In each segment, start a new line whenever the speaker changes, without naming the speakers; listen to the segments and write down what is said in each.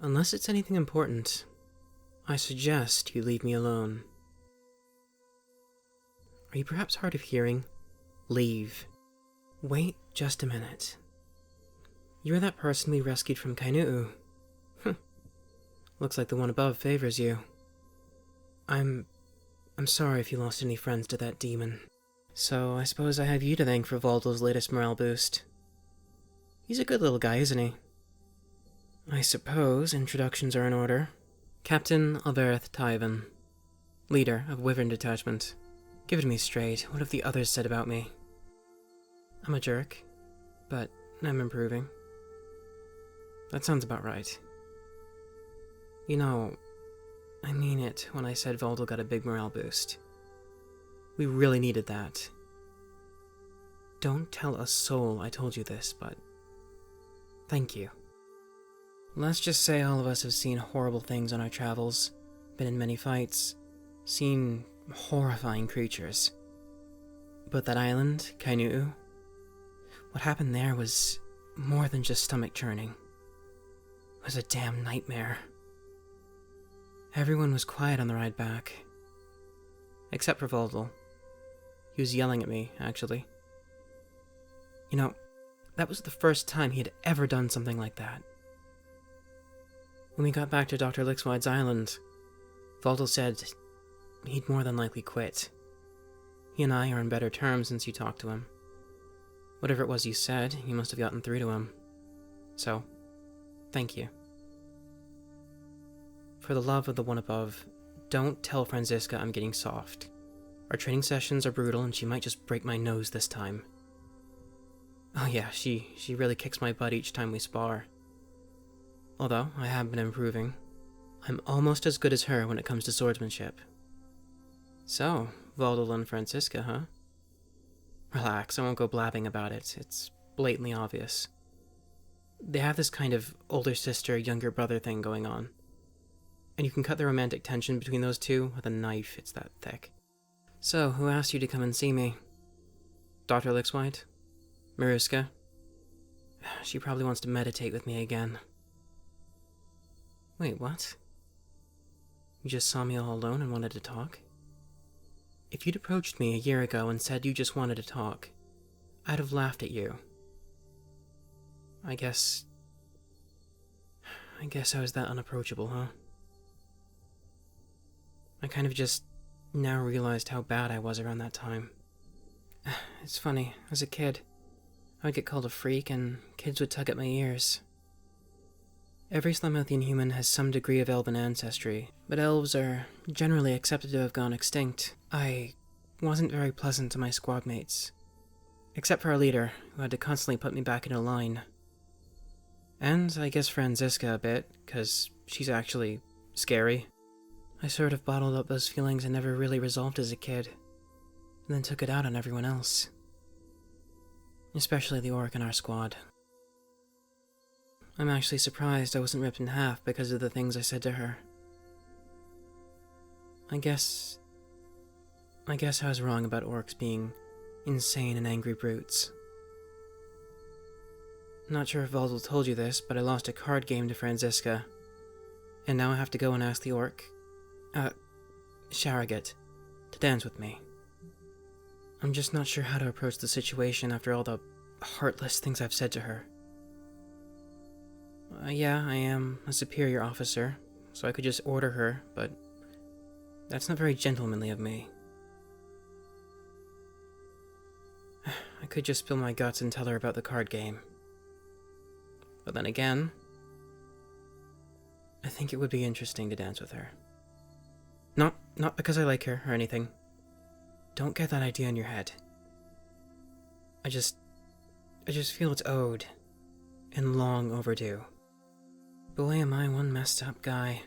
Unless it's anything important, I suggest you leave me alone. Are you perhaps hard of hearing? Leave. Wait just a minute. You're that person we rescued from Kainu'u. Looks like the one above favors you. I'm sorry if you lost any friends to that demon. So I suppose I have you to thank for Valdal's latest morale boost. He's a good little guy, isn't he? I suppose introductions are in order. Captain Alverith Tyvan, leader of Wyvern Detachment. Give it to me straight, what have the others said about me? I'm a jerk, but I'm improving. That sounds about right. You know, I mean it when I said Valdal got a big morale boost. We really needed that. Don't tell a soul I told you this, but thank you. Let's just say all of us have seen horrible things on our travels, been in many fights, seen horrifying creatures. But that island, Kainu'u, what happened there was more than just stomach churning. It was a damn nightmare. Everyone was quiet on the ride back. Except for Valdal. He was yelling at me, actually. You know, that was the first time he had ever done something like that. When we got back to Doctor Lixwyd's island, Valdal said he'd more than likely quit. He and I are on better terms since you talked to him. Whatever it was you said, you must have gotten through to him. So, thank you. For the love of the one above, don't tell Franziska I'm getting soft. Our training sessions are brutal and she might just break my nose this time. Oh yeah, she really kicks my butt each time we spar. Although, I have been improving. I'm almost as good as her when it comes to swordsmanship. So, Valdal and Franziska, huh? Relax, I won't go blabbing about it. It's blatantly obvious. They have this kind of older sister, younger brother thing going on. And you can cut the romantic tension between those two with a knife, it's that thick. So, who asked you to come and see me? Dr. Lixwyd? Maruska? She probably wants to meditate with me again. Wait, what? You just saw me all alone and wanted to talk? If you'd approached me a year ago and said you just wanted to talk, I'd have laughed at you. I guess I was that unapproachable, huh? I kind of just now realized how bad I was around that time. It's funny, as a kid, I would get called a freak and kids would tug at my ears. Every Slamouthian human has some degree of elven ancestry, but elves are generally accepted to have gone extinct. I wasn't very pleasant to my squad mates, except for our leader, who had to constantly put me back in a line. And I guess Franziska a bit, 'cause she's actually scary. I sort of bottled up those feelings and never really resolved as a kid, and then took it out on everyone else. Especially the orc in our squad. I'm actually surprised I wasn't ripped in half because of the things I said to her. I guess I was wrong about orcs being insane and angry brutes. Not sure if Valdal told you this, but I lost a card game to Franziska, and now I have to go and ask the orc, Sharragat, to dance with me. I'm just not sure how to approach the situation after all the heartless things I've said to her. Yeah, I am a superior officer, so I could just order her, but that's not very gentlemanly of me. I could just spill my guts and tell her about the card game. But then again, I think it would be interesting to dance with her. Not because I like her or anything. Don't get that idea in your head. I just feel it's owed, and long overdue. Boy, am I one messed up guy.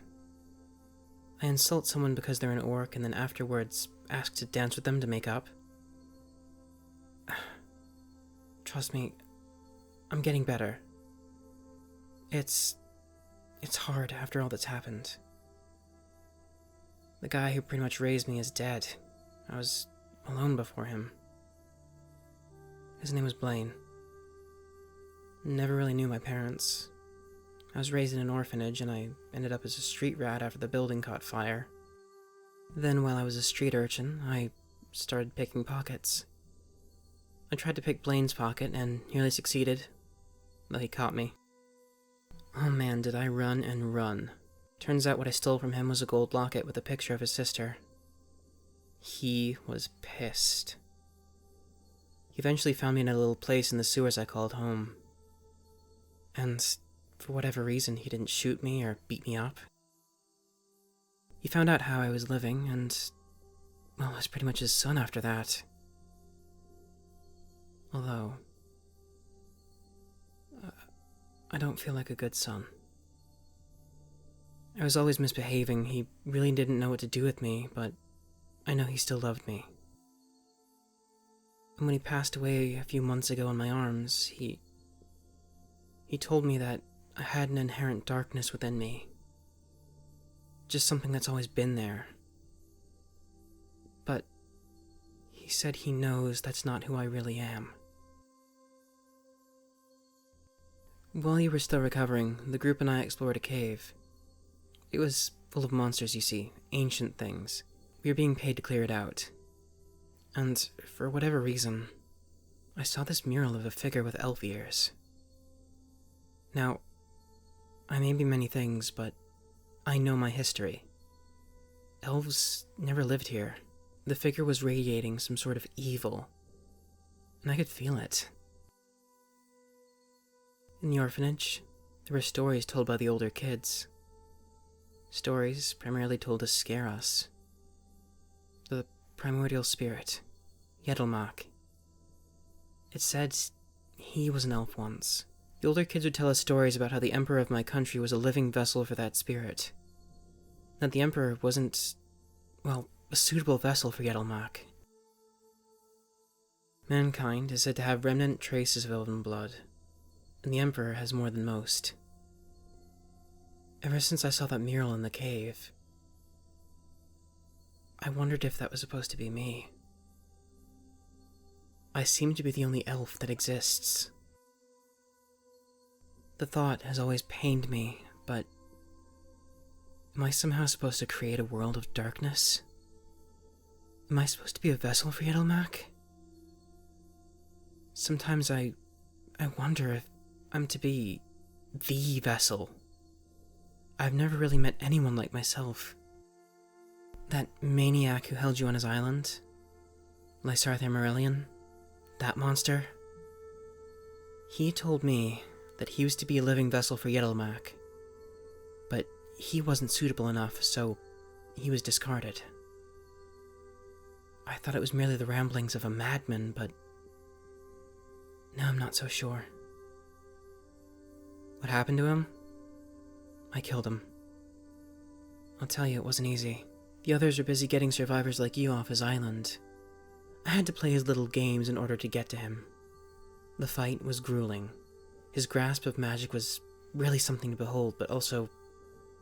I insult someone because they're an orc and then afterwards ask to dance with them to make up. Trust me, I'm getting better. It's hard after all that's happened. The guy who pretty much raised me is dead. I was alone before him. His name was Blaine. Never really knew my parents. I was raised in an orphanage, and I ended up as a street rat after the building caught fire. Then, while I was a street urchin, I started picking pockets. I tried to pick Blaine's pocket, and nearly succeeded, though he caught me. Oh man, did I run and run. Turns out what I stole from him was a gold locket with a picture of his sister. He was pissed. He eventually found me in a little place in the sewers I called home. And for whatever reason, he didn't shoot me or beat me up. He found out how I was living, and, well, I was pretty much his son after that. Although, I don't feel like a good son. I was always misbehaving. He really didn't know what to do with me, but I know he still loved me. And when he passed away a few months ago in my arms, he told me that I had an inherent darkness within me. Just something that's always been there. But he said he knows that's not who I really am. While you were still recovering, the group and I explored a cave. It was full of monsters, you see, ancient things. We were being paid to clear it out. And for whatever reason, I saw this mural of a figure with elf ears. Now, I may be many things, but I know my history. Elves never lived here. The figure was radiating some sort of evil, and I could feel it. In the orphanage, there were stories told by the older kids. Stories primarily told to scare us. The primordial spirit, Yeddelmark. It said he was an elf once. The older kids would tell us stories about how the emperor of my country was a living vessel for that spirit. That the emperor wasn't, well, a suitable vessel for Yeddelmark. Mankind is said to have remnant traces of elven blood, and the emperor has more than most. Ever since I saw that mural in the cave, I wondered if that was supposed to be me. I seem to be the only elf that exists. The thought has always pained me, but am I somehow supposed to create a world of darkness? Am I supposed to be a vessel for Yeddelmark? Sometimes I wonder if I'm to be the vessel. I've never really met anyone like myself. That maniac who held you on his island, Lysarther Morellian, that monster. He told me that he was to be a living vessel for Yeddelmark, but he wasn't suitable enough, so he was discarded. I thought it was merely the ramblings of a madman, but now I'm not so sure. What happened to him? I killed him. I'll tell you, it wasn't easy. The others were busy getting survivors like you off his island. I had to play his little games in order to get to him. The fight was grueling. His grasp of magic was really something to behold, but also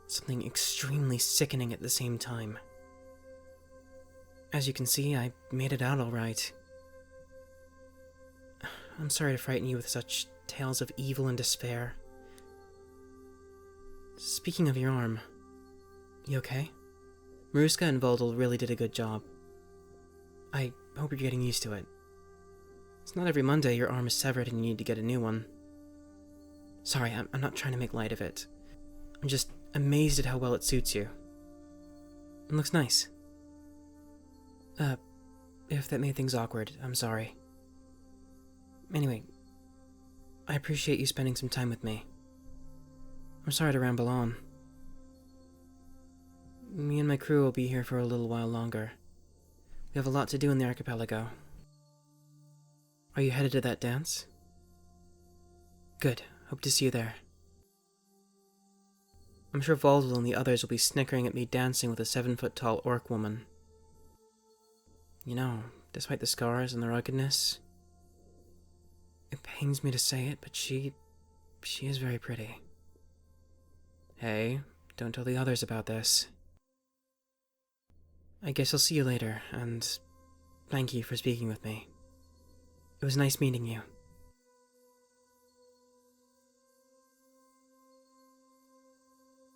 something extremely sickening at the same time. As you can see, I made it out all right. I'm sorry to frighten you with such tales of evil and despair. Speaking of your arm, you okay? Maruska and Valdal really did a good job. I hope you're getting used to it. It's not every Monday your arm is severed and you need to get a new one. Sorry, I'm not trying to make light of it. I'm just amazed at how well it suits you. It looks nice. If that made things awkward, I'm sorry. Anyway, I appreciate you spending some time with me. I'm sorry to ramble on. Me and my crew will be here for a little while longer. We have a lot to do in the archipelago. Are you headed to that dance? Good. Hope to see you there. I'm sure Valdal and the others will be snickering at me dancing with a 7-foot-tall orc woman. You know, despite the scars and the ruggedness, it pains me to say it, but she is very pretty. Hey, don't tell the others about this. I guess I'll see you later, and thank you for speaking with me. It was nice meeting you.